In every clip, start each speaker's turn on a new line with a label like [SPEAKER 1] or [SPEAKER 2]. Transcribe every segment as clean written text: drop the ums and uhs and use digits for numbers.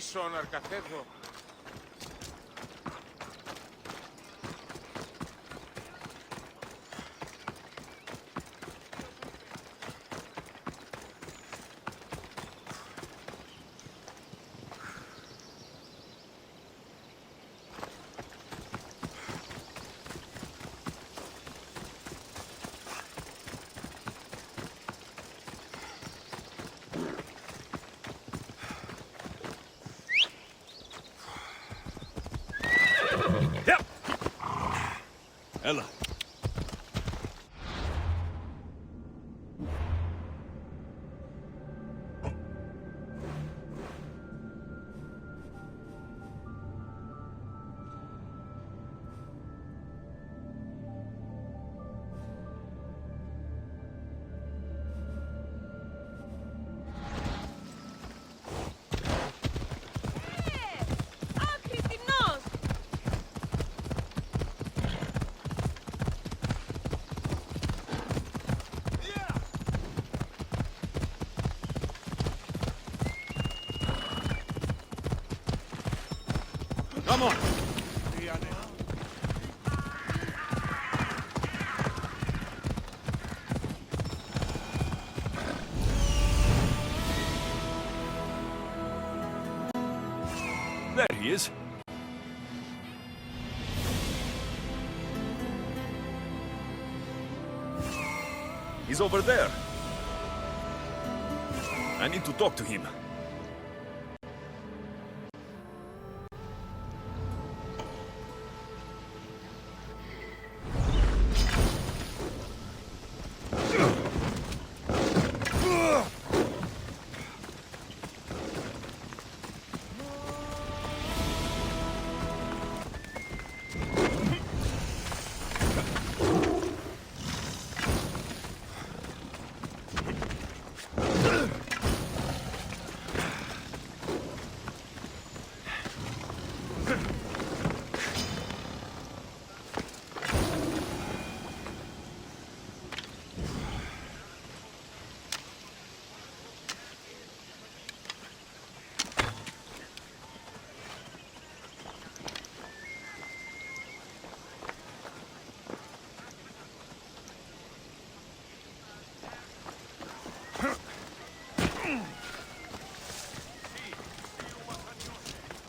[SPEAKER 1] πίσω να αρκαθεύω.
[SPEAKER 2] Έλα. Come on! There he is. He's over there. I need to talk to him.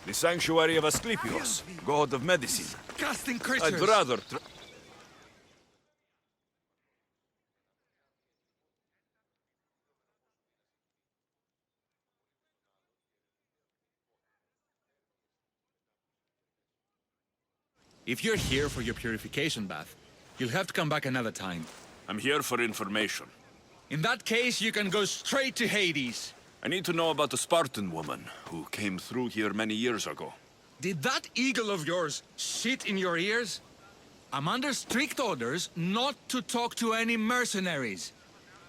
[SPEAKER 2] The sanctuary of Asclepios, god of medicine.
[SPEAKER 3] Disgusting creatures!
[SPEAKER 2] I'd rather
[SPEAKER 3] If you're here for your purification bath, you'll have to come back another time.
[SPEAKER 2] I'm here for information.
[SPEAKER 3] In that case, you can go straight to Hades.
[SPEAKER 2] I need to know about the Spartan woman who came through here many years ago.
[SPEAKER 3] Did that eagle of yours shit in your ears? I'm under strict orders not to talk to any mercenaries.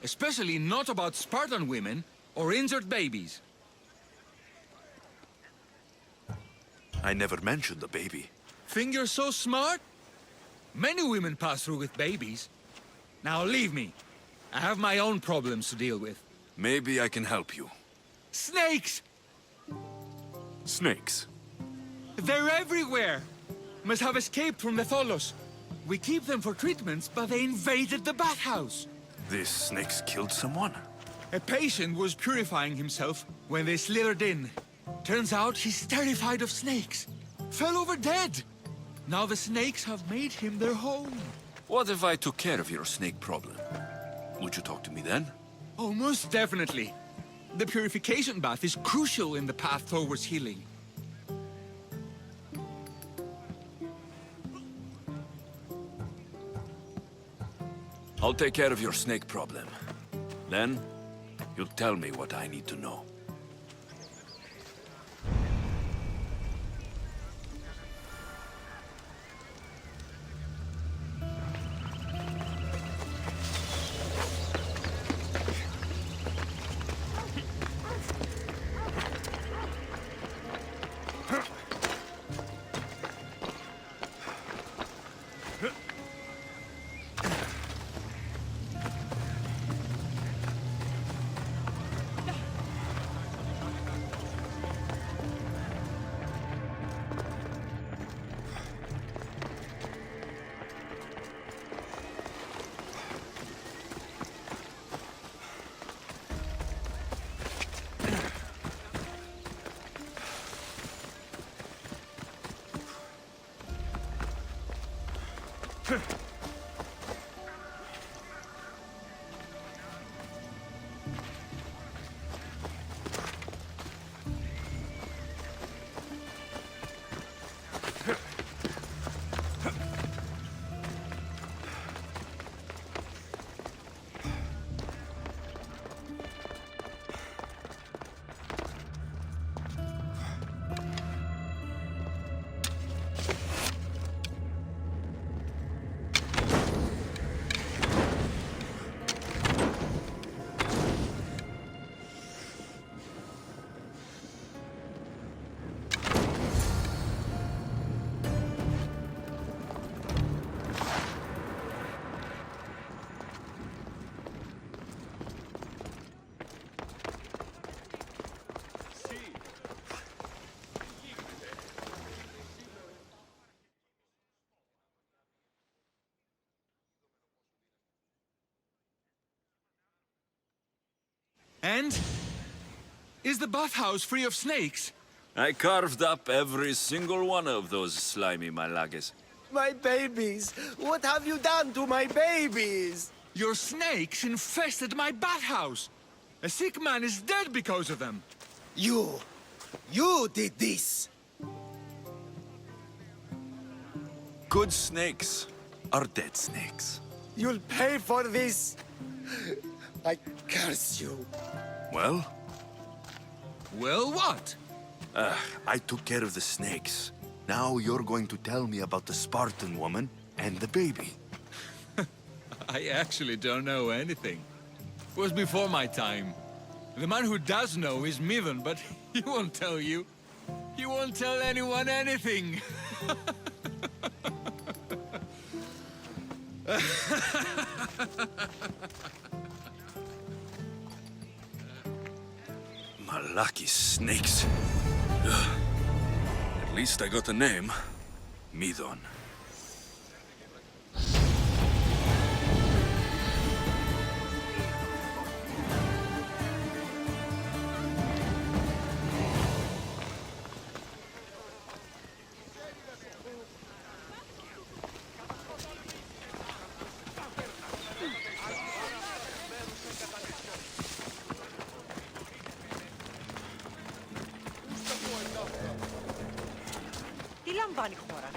[SPEAKER 3] Especially not about Spartan women or injured babies.
[SPEAKER 2] I never mentioned the baby.
[SPEAKER 3] Think you're so smart? Many women pass through with babies. Now leave me. I have my own problems to deal with.
[SPEAKER 2] Maybe I can help you.
[SPEAKER 3] Snakes!
[SPEAKER 2] Snakes?
[SPEAKER 3] They're everywhere! Must have escaped from the Tholos. We keep them for treatments, but they invaded the bathhouse.
[SPEAKER 2] These snakes killed someone?
[SPEAKER 3] A patient was purifying himself when they slithered in. Turns out he's terrified of snakes. Fell over dead. Now the snakes have made him their home.
[SPEAKER 2] What if I took care of your snake problem? Would you talk to me then?
[SPEAKER 3] Oh, most definitely. The purification bath is crucial in the path towards healing.
[SPEAKER 2] I'll take care of your snake problem. Then, you'll tell me what I need to know.
[SPEAKER 3] And? Is the bathhouse free of snakes?
[SPEAKER 2] I carved up every single one of those slimy malagas.
[SPEAKER 1] My babies! What have you done to my babies?
[SPEAKER 3] Your snakes infested my bathhouse! A sick man is dead because of them!
[SPEAKER 1] You did this!
[SPEAKER 2] Good snakes are dead snakes.
[SPEAKER 1] You'll pay for this! I curse you!
[SPEAKER 2] Well,
[SPEAKER 3] Well, what?
[SPEAKER 2] I took care of the snakes. Now you're going to tell me about the Spartan woman and the baby.
[SPEAKER 3] I actually don't know anything. It was before my time. The man who does know is Midon, but he won't tell you. He won't tell anyone anything.
[SPEAKER 2] Malaki snakes. Ugh. At least I got a name. Midon.
[SPEAKER 4] Τι λαμβάνει η χώρα?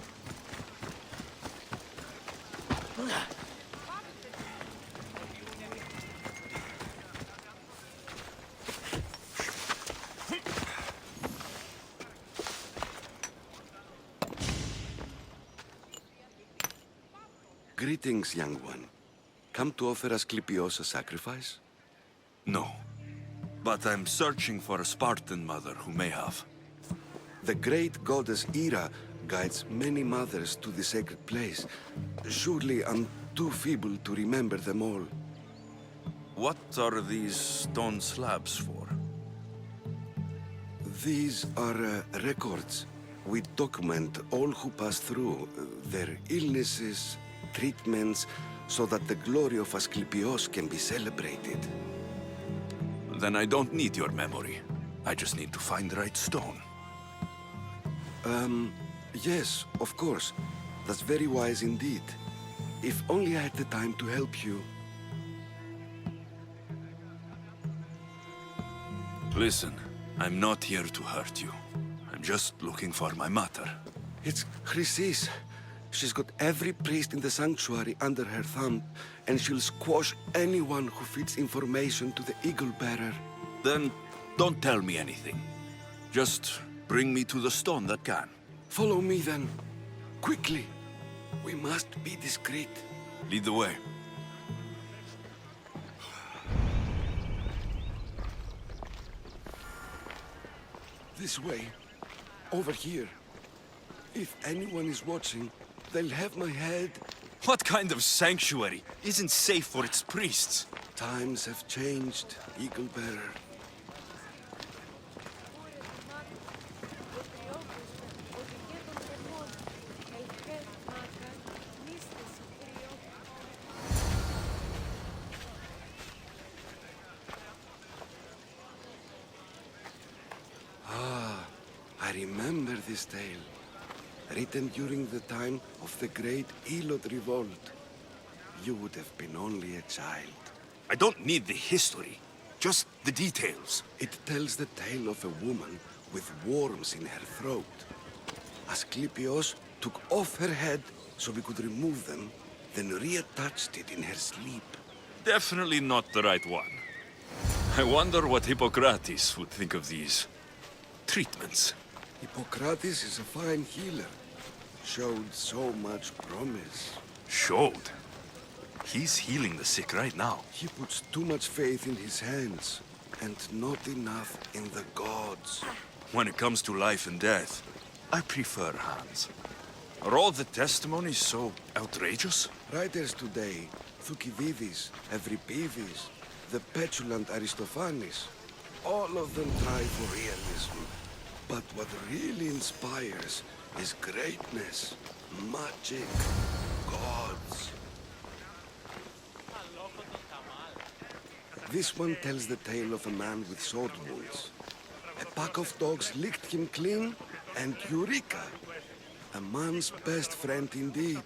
[SPEAKER 5] Greetings, young one. Come to offer Asclepios a sacrifice?
[SPEAKER 2] No. But I'm searching for a Spartan mother who may have.
[SPEAKER 5] The great goddess Ira guides many mothers to the sacred place. Surely I'm too feeble to remember them all.
[SPEAKER 2] What are these stone slabs for?
[SPEAKER 5] These are records. We document all who pass through, their illnesses, treatments, so that the glory of Asclepios can be celebrated.
[SPEAKER 2] Then I don't need your memory. I just need to find the right stone.
[SPEAKER 5] Yes, of course. That's very wise indeed. If only I had the time to help you.
[SPEAKER 2] Listen, I'm not here to hurt you. I'm just looking for my mother.
[SPEAKER 5] It's Chrysis. She's got every priest in the sanctuary under her thumb, and she'll squash anyone who feeds information to the Eagle Bearer.
[SPEAKER 2] Then don't tell me anything. Just bring me to the stone that can.
[SPEAKER 5] Follow me then. Quickly. We must be discreet.
[SPEAKER 2] Lead the way.
[SPEAKER 5] This way. Over here. If anyone is watching, they'll have my head.
[SPEAKER 2] What kind of sanctuary isn't safe for its priests?
[SPEAKER 5] Times have changed, Eagle Bearer. I remember this tale. written during the time of the Great Elot Revolt. You would have been only a child.
[SPEAKER 2] I don't need the history, just the details.
[SPEAKER 5] It tells the tale of a woman with worms in her throat. Asclepios took off her head so we could remove them, then reattached it in her sleep.
[SPEAKER 2] Definitely not the right one. I wonder what Hippocrates would think of these treatments.
[SPEAKER 5] Hippocrates is a fine healer. Showed so much promise.
[SPEAKER 2] Showed? He's healing the sick right now.
[SPEAKER 5] He puts too much faith in his hands, and not enough in the gods.
[SPEAKER 2] When it comes to life and death, I prefer hands. Are all the testimonies so outrageous?
[SPEAKER 5] Writers today, Thucydides, Euripides, the petulant Aristophanes, all of them try for realism. But what really inspires is greatness, magic, gods. This one tells the tale of a man with sword wounds. A pack of dogs licked him clean, and Eureka! A man's best friend indeed.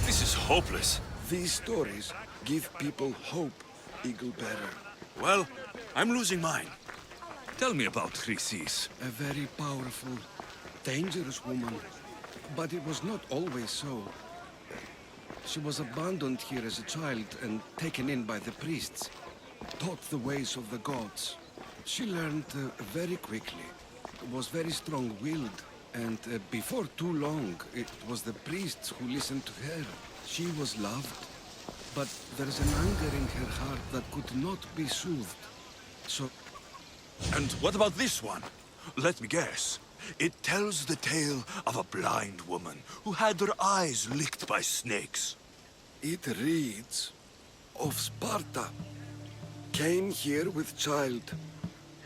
[SPEAKER 2] This is hopeless.
[SPEAKER 5] These stories give people hope, Eagle-Bearer.
[SPEAKER 2] Well, I'm losing mine. Tell me about Chrysis.
[SPEAKER 5] A very powerful, dangerous woman. But it was not always so. She was abandoned here as a child and taken in by the priests. Taught the ways of the gods. She learned very quickly. Was very strong-willed. And before too long, it was the priests who listened to her. She was loved. But there's an anger in her heart that could not be soothed. So...
[SPEAKER 2] And what about this one? Let me guess. It tells the tale of a blind woman who had her eyes licked by snakes.
[SPEAKER 5] It reads of Sparta. Came here with child.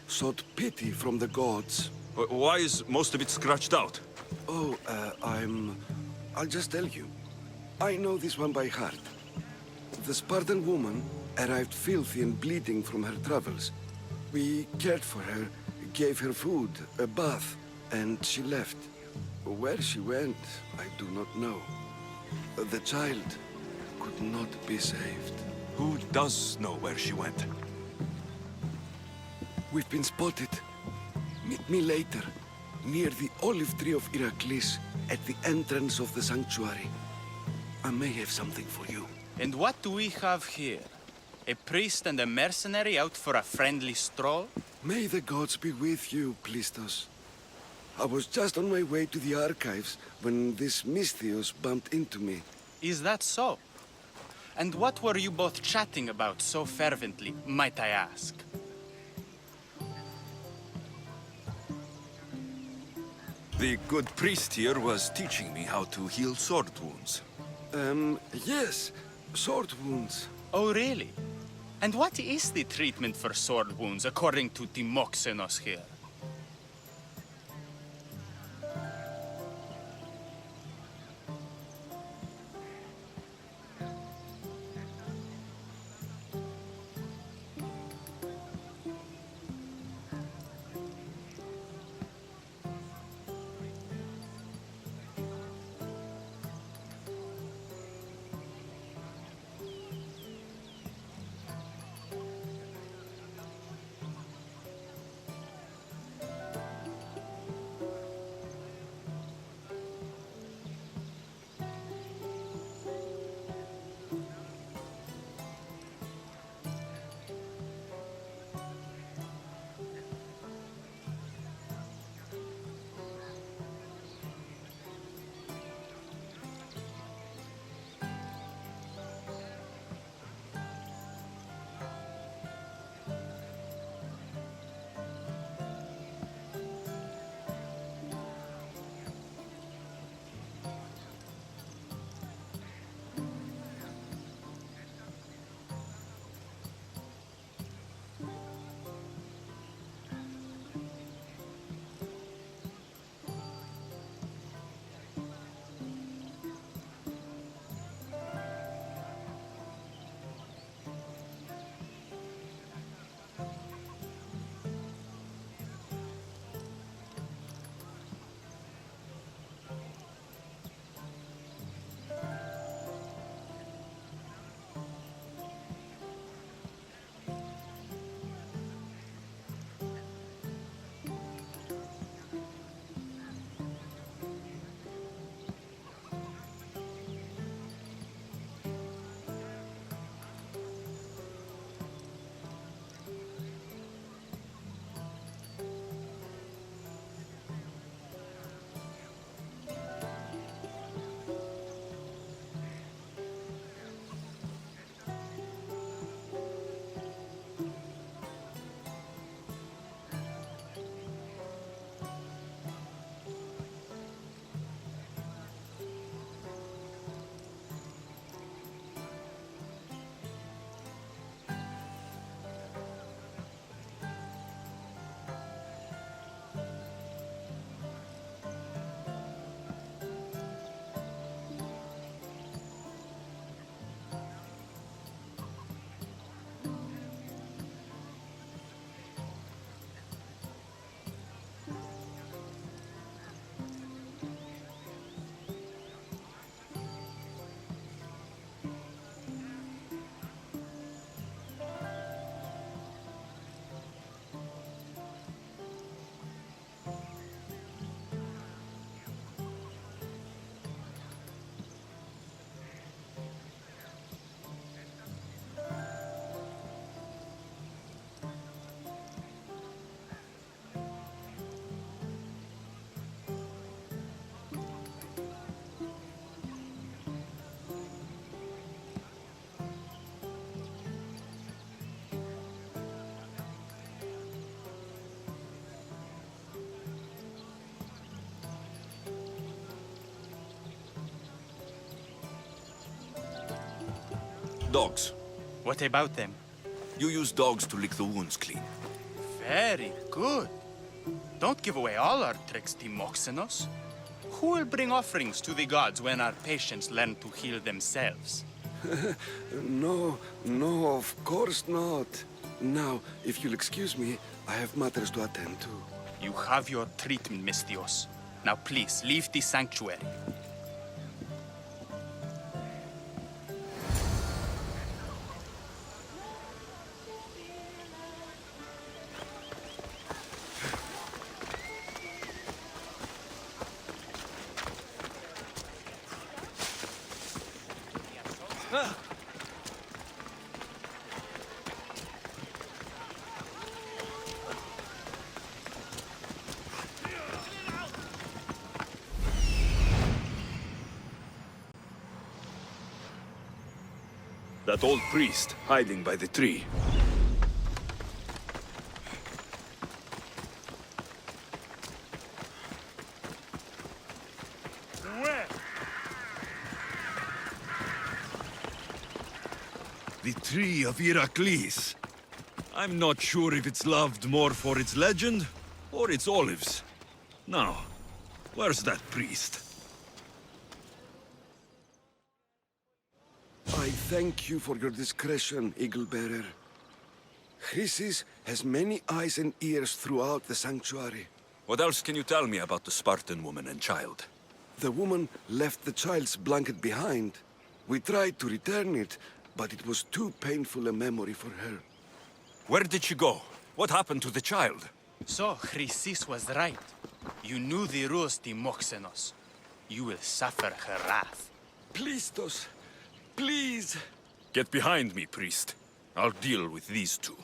[SPEAKER 5] Sought pity from the gods.
[SPEAKER 2] Why is most of it scratched out?
[SPEAKER 5] Oh, I'll just tell you. I know this one by heart. The Spartan woman arrived filthy and bleeding from her travels. We cared for her, gave her food, a bath, and she left. Where she went, I do not know. The child could not be saved.
[SPEAKER 2] Who does know where she went?
[SPEAKER 5] We've been spotted. Meet me later, near the olive tree of Iraklis, at the entrance of the sanctuary. I may have something for you.
[SPEAKER 4] And what do we have here? A priest and a mercenary out for a friendly stroll?
[SPEAKER 5] May the gods be with you, Plistos. I was just on my way to the archives when this Misthios bumped into me.
[SPEAKER 4] Is that so? And what were you both chatting about so fervently, might I ask?
[SPEAKER 2] The good priest here was teaching me how to heal sword wounds.
[SPEAKER 5] Yes, sword wounds.
[SPEAKER 4] Oh, really? And what is the treatment for sword wounds, according to Timoxenos here?
[SPEAKER 2] Dogs.
[SPEAKER 4] What about them?
[SPEAKER 2] You use dogs to lick the wounds clean.
[SPEAKER 4] Very good. Don't give away all our tricks, Timoxenos. Who will bring offerings to the gods when our patients learn to heal themselves?
[SPEAKER 5] No, of course not. Now, if you'll excuse me, I have matters to attend to.
[SPEAKER 4] You have your treatment, Mistios. Now please, leave the sanctuary.
[SPEAKER 2] That old priest hiding by the tree. The tree of Heracles. I'm not sure if it's loved more for its legend or its olives. Now, where's that priest?
[SPEAKER 5] I thank you for your discretion, Eagle-bearer. Chrysis has many eyes and ears throughout the sanctuary.
[SPEAKER 2] What else can you tell me about the Spartan woman and child?
[SPEAKER 5] The woman left the child's blanket behind. We tried to return it, but it was too painful a memory for her.
[SPEAKER 2] Where did she go? What happened to the child?
[SPEAKER 4] So, Chrysis was right. You knew the rules, Timoxenos. You will suffer her wrath.
[SPEAKER 5] Plistos, please.
[SPEAKER 2] Get behind me, priest. I'll deal with these two.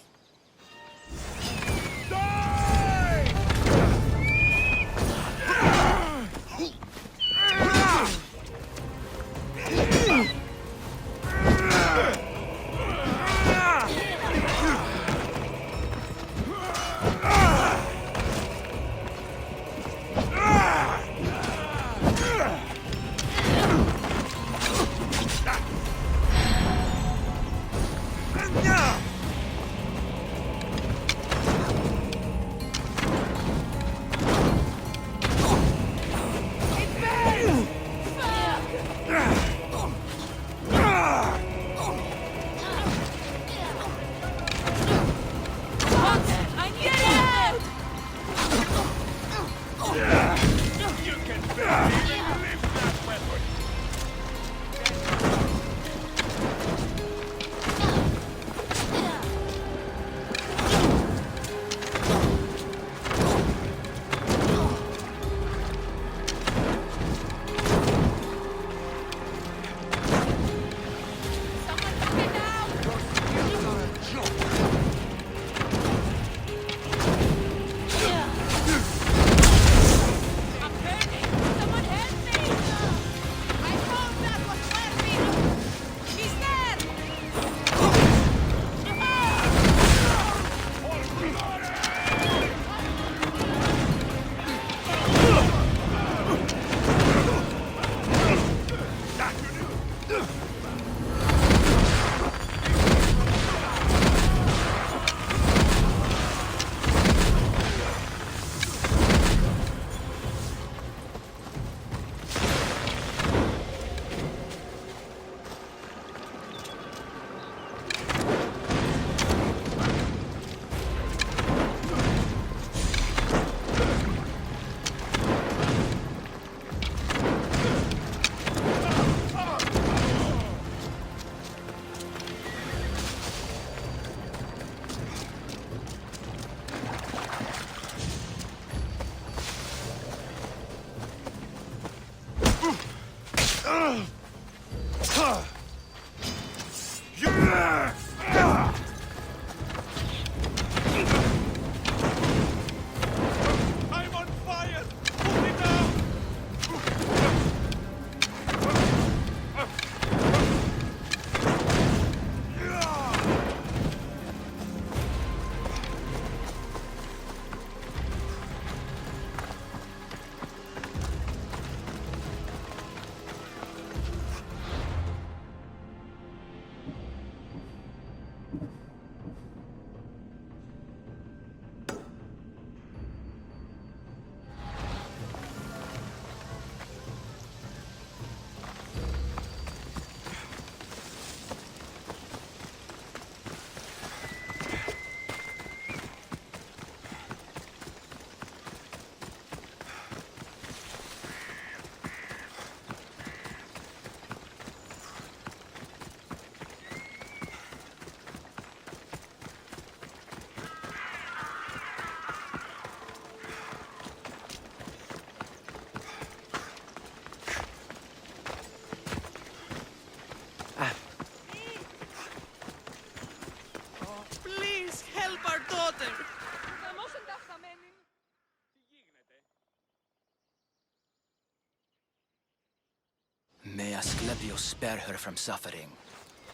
[SPEAKER 6] Asclepius spare her from suffering.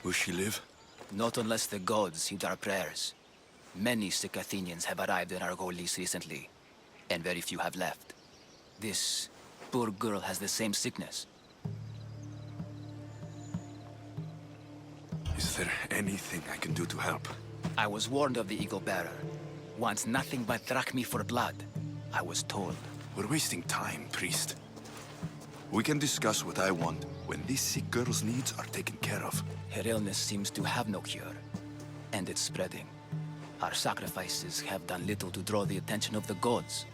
[SPEAKER 2] Will she live?
[SPEAKER 6] Not unless the gods heed our prayers. Many sick Athenians have arrived in Argolis recently, and very few have left. This poor girl has the same sickness.
[SPEAKER 2] Is there anything I can do to help?
[SPEAKER 6] I was warned of the Eagle Bearer. Wants nothing but drachmi for blood, I was told.
[SPEAKER 2] We're wasting time, priest. We can discuss what I want when this sick girl's needs are taken care of.
[SPEAKER 6] Her illness seems to have no cure, and it's spreading. Our sacrifices have done little to draw the attention of the gods.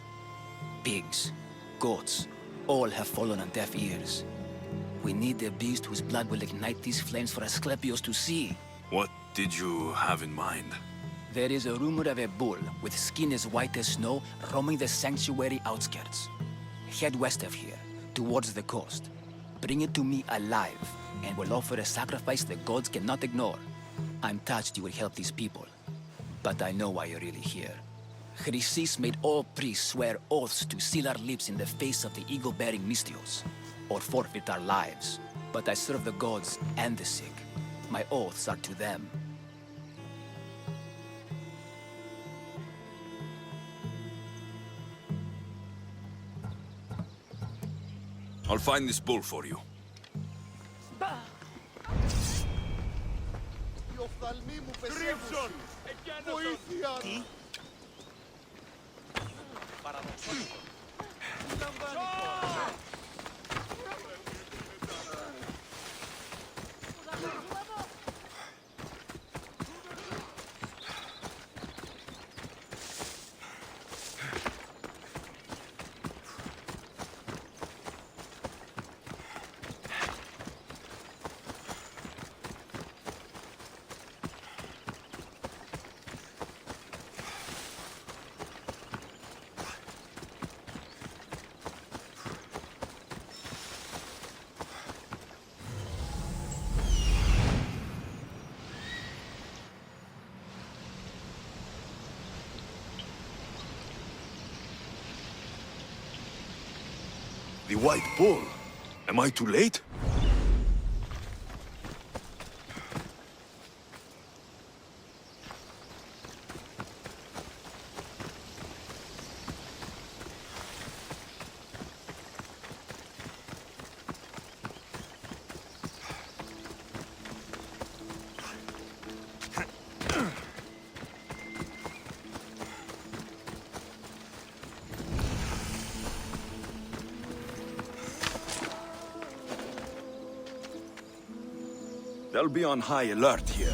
[SPEAKER 6] Pigs, goats, all have fallen on deaf ears. We need a beast whose blood will ignite these flames for Asclepius to see.
[SPEAKER 2] What did you have in mind?
[SPEAKER 6] There is a rumor of a bull with skin as white as snow roaming the sanctuary outskirts. Head west of here, towards the coast. Bring it to me alive, and we'll offer a sacrifice the gods cannot ignore. I'm touched you will help these people, but I know why you're really here. Chrysis made all priests swear oaths to seal our lips in the face of the eagle-bearing Mystios, or forfeit our lives. But I serve the gods and the sick. My oaths are to them.
[SPEAKER 2] I'll find this bull for you. The white bull. Am I too late? They'll be on high alert here.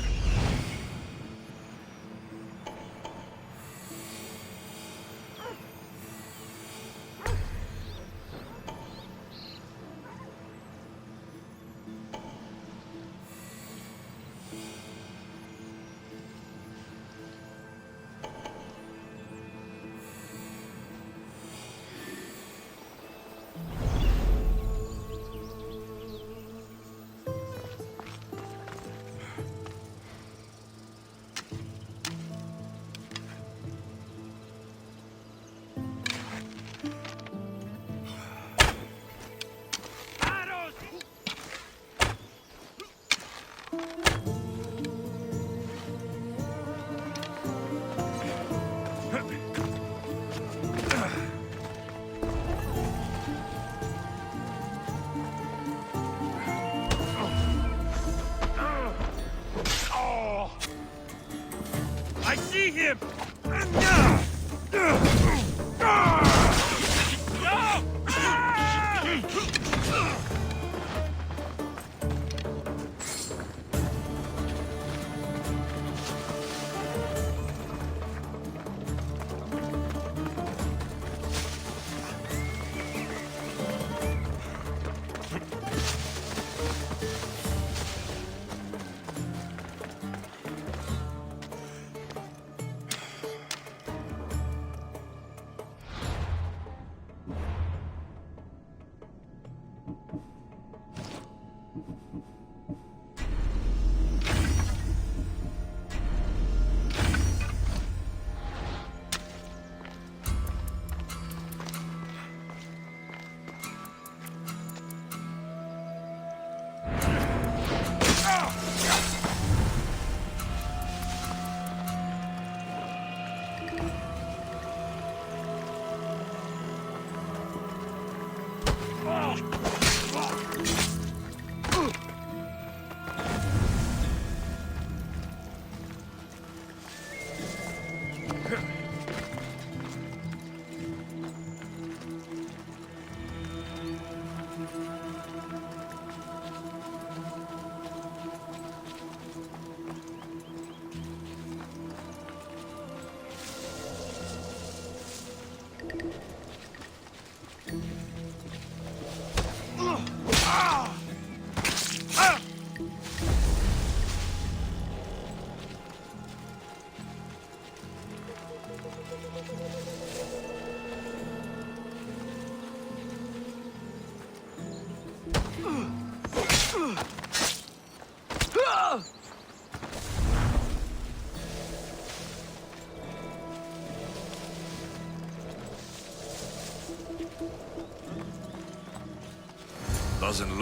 [SPEAKER 2] I see him!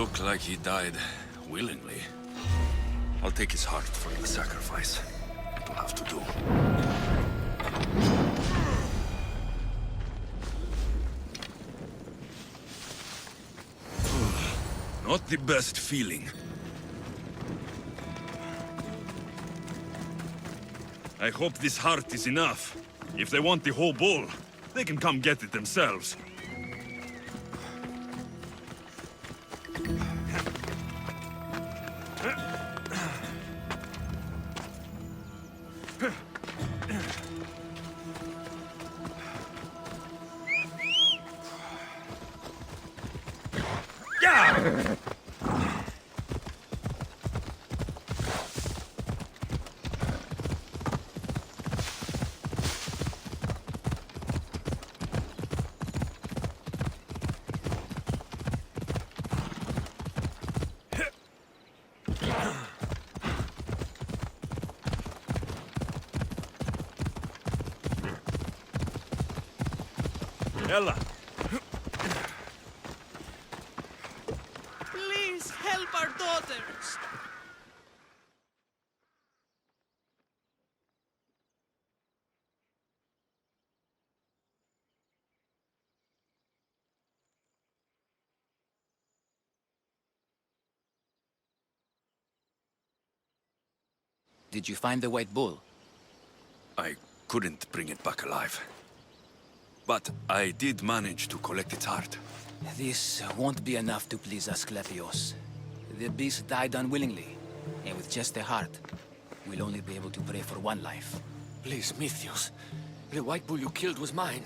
[SPEAKER 2] look like he died willingly. I'll take his heart for the sacrifice. It'll have to do. Not the best feeling. I hope this heart is enough. If they want the whole bull, they can come get it themselves. Ella!
[SPEAKER 7] Please help our daughters.
[SPEAKER 6] Did you find the white bull?
[SPEAKER 2] I couldn't bring it back alive. But I did manage to collect its heart.
[SPEAKER 6] This won't be enough to please Asclepios. The beast died unwillingly, and with just the heart, we'll only be able to pray for one life.
[SPEAKER 8] Please, Mythios. The white bull you killed was mine.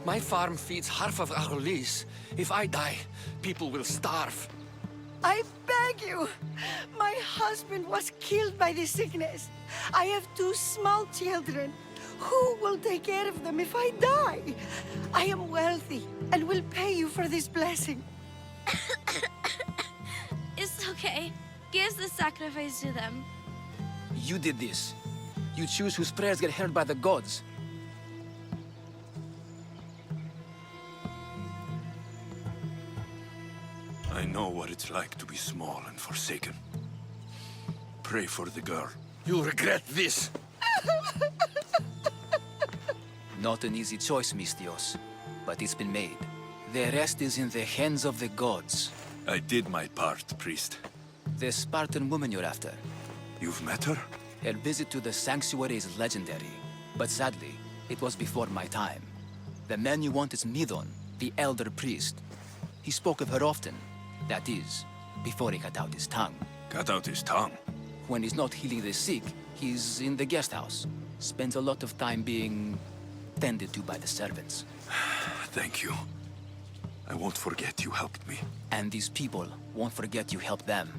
[SPEAKER 8] My farm feeds half of our lease. If I die, people will starve.
[SPEAKER 9] I beg you! My husband was killed by this sickness. I have 2 small children. Who will take care of them if I die? I am wealthy and will pay you for this blessing.
[SPEAKER 10] It's okay. Give the sacrifice to them.
[SPEAKER 6] You did this. You choose whose prayers get heard by the gods.
[SPEAKER 2] I know what it's like to be small and forsaken. Pray for the girl.
[SPEAKER 8] You'll regret this.
[SPEAKER 6] Not an easy choice, Mystios, but it's been made. The rest is in the hands of the gods.
[SPEAKER 2] I did my part, priest.
[SPEAKER 6] The Spartan woman you're after.
[SPEAKER 2] You've met her?
[SPEAKER 6] Her visit to the sanctuary is legendary, but sadly, it was before my time. The man you want is Midon, the elder priest. He spoke of her often. That is, before he cut out his tongue.
[SPEAKER 2] Cut out his tongue?
[SPEAKER 6] When he's not healing the sick, he's in the guest house. Spends a lot of time being tended to by the servants.
[SPEAKER 2] Thank you. I won't forget you helped me.
[SPEAKER 6] And these people won't forget you helped them.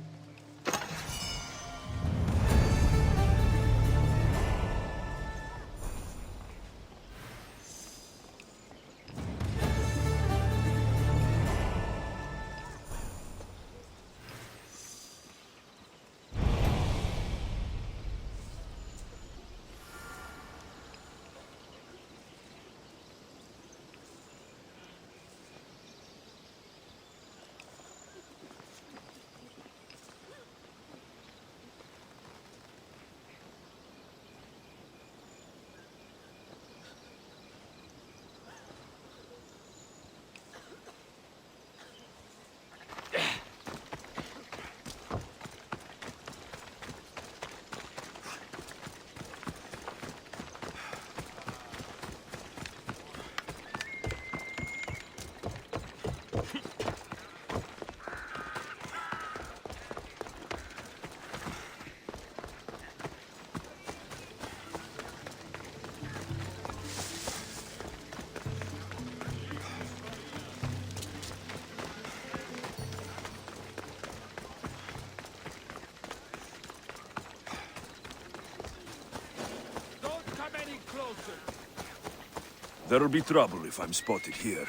[SPEAKER 2] There'll be trouble if I'm spotted here.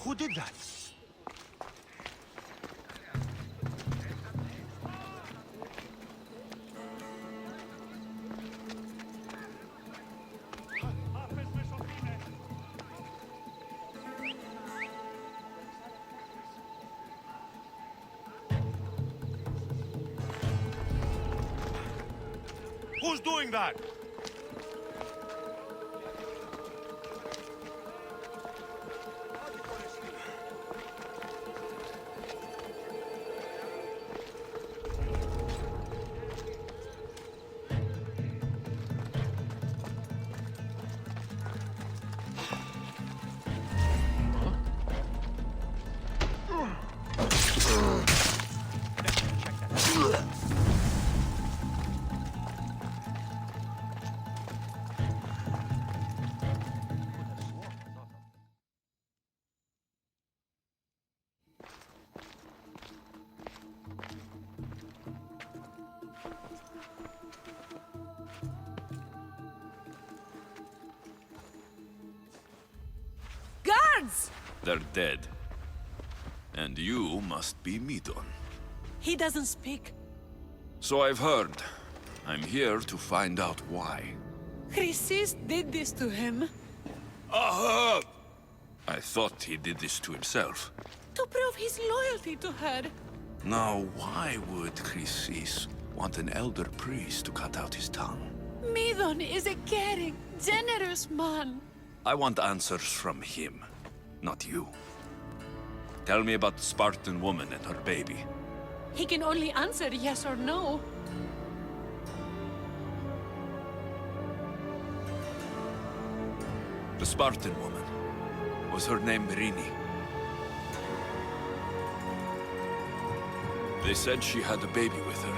[SPEAKER 4] Who did that? Who's doing that?
[SPEAKER 9] Guards!
[SPEAKER 2] They're dead. And you must be Midon.
[SPEAKER 9] He doesn't speak.
[SPEAKER 2] So I've heard. I'm here to find out why.
[SPEAKER 9] Chrysis did this to him.
[SPEAKER 2] Aha! I thought he did this to himself.
[SPEAKER 9] To prove his loyalty to her.
[SPEAKER 2] Now, why would Chrysis want an elder priest to cut out his tongue?
[SPEAKER 9] Midon is a caring, generous man.
[SPEAKER 2] I want answers from him, not you. Tell me about the Spartan woman and her baby.
[SPEAKER 9] He can only answer yes or no.
[SPEAKER 2] The Spartan woman. Was her name Rini? They said she had a baby with her.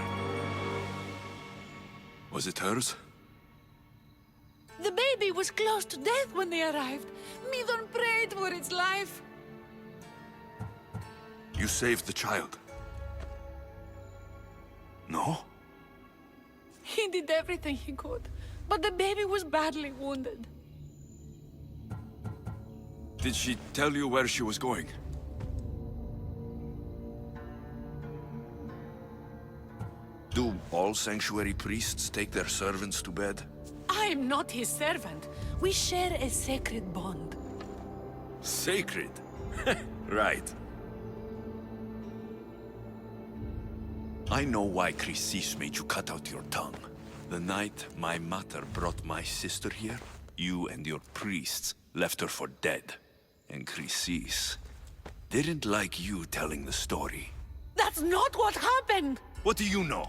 [SPEAKER 2] Was it hers?
[SPEAKER 9] The baby was close to death when they arrived. Midon prayed for its life.
[SPEAKER 2] You saved the child. No?
[SPEAKER 9] He did everything he could, but the baby was badly wounded.
[SPEAKER 2] Did she tell you where she was going? Do all sanctuary priests take their servants to bed?
[SPEAKER 9] I am not his servant. We share a sacred bond.
[SPEAKER 2] Sacred? Right. I know why Chrysis made you cut out your tongue. The night my mother brought my sister here, you and your priests left her for dead. And Chrysis didn't like you telling the story.
[SPEAKER 9] That's not what happened!
[SPEAKER 2] What do you know?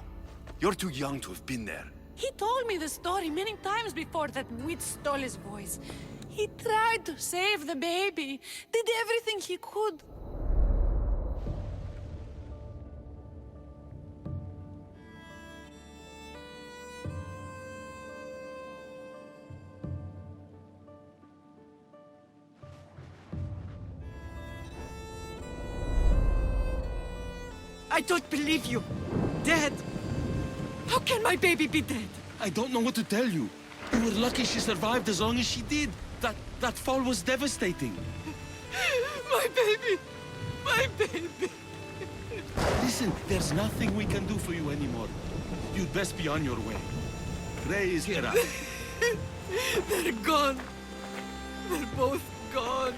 [SPEAKER 2] You're too young to have been there.
[SPEAKER 9] He told me the story many times before that witch stole his voice. He tried to save the baby, did everything he could. I don't believe you. Dead. How can my baby be dead?
[SPEAKER 5] I don't know what to tell you. We were lucky she survived as long as she did. That fall was devastating.
[SPEAKER 9] My baby! My baby!
[SPEAKER 5] Listen, there's nothing we can do for you anymore. You'd best be on your way. Praise Hera.
[SPEAKER 9] They're gone. They're both gone.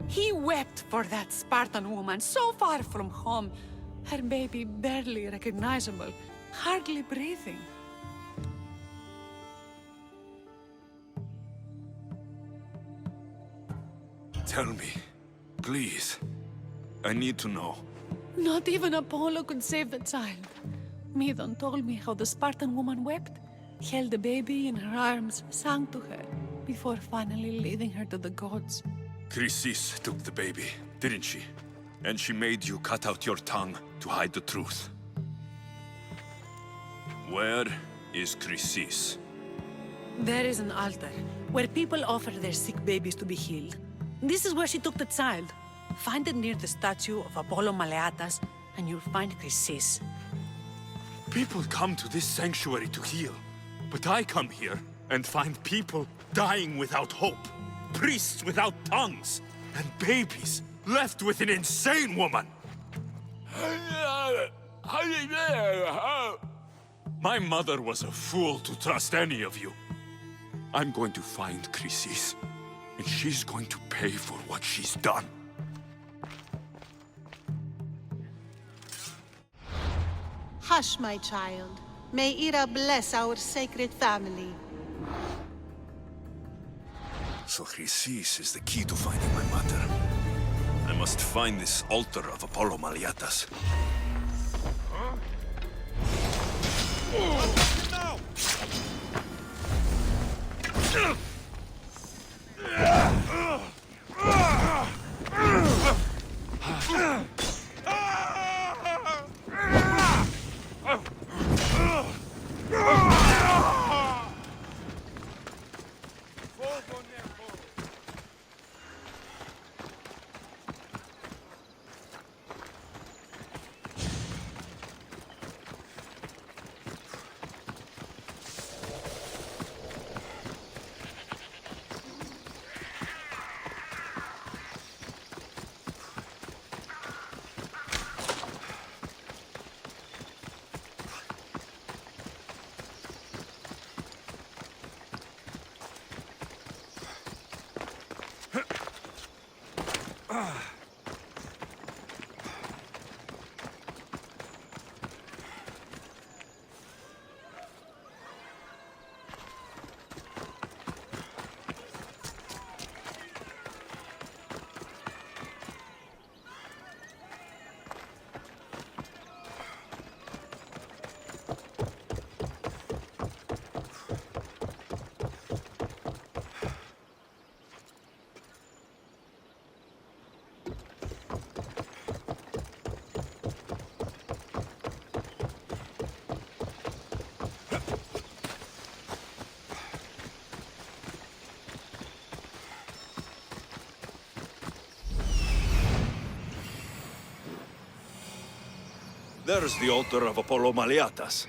[SPEAKER 9] He wept for that Spartan woman, so far from home. Her baby barely recognizable, hardly breathing.
[SPEAKER 2] Tell me, please. I need to know.
[SPEAKER 9] Not even Apollo could save the child. Midon told me how the Spartan woman wept, held the baby in her arms, sang to her, before finally leading her to the gods.
[SPEAKER 2] Chrysis took the baby, didn't she? And she made you cut out your tongue to hide the truth. Where is Chrysis?
[SPEAKER 9] There is an altar, where people offer their sick babies to be healed. This is where she took the child. Find it near the statue of Apollo Maleatas
[SPEAKER 7] and you'll find Chrysis.
[SPEAKER 4] People come to this sanctuary to heal, but I come here and find people dying without hope, priests without tongues, and babies left with an insane woman. My mother was a fool to trust any of you. I'm going to find Chrysis, and she's going to pay for what she's done.
[SPEAKER 11] Hush, my child. May Ira bless our sacred family.
[SPEAKER 2] So Chrysis is the key to finding my mother. I must find this altar of Apollo Maliatas. There's the altar of Apollo Maliatas.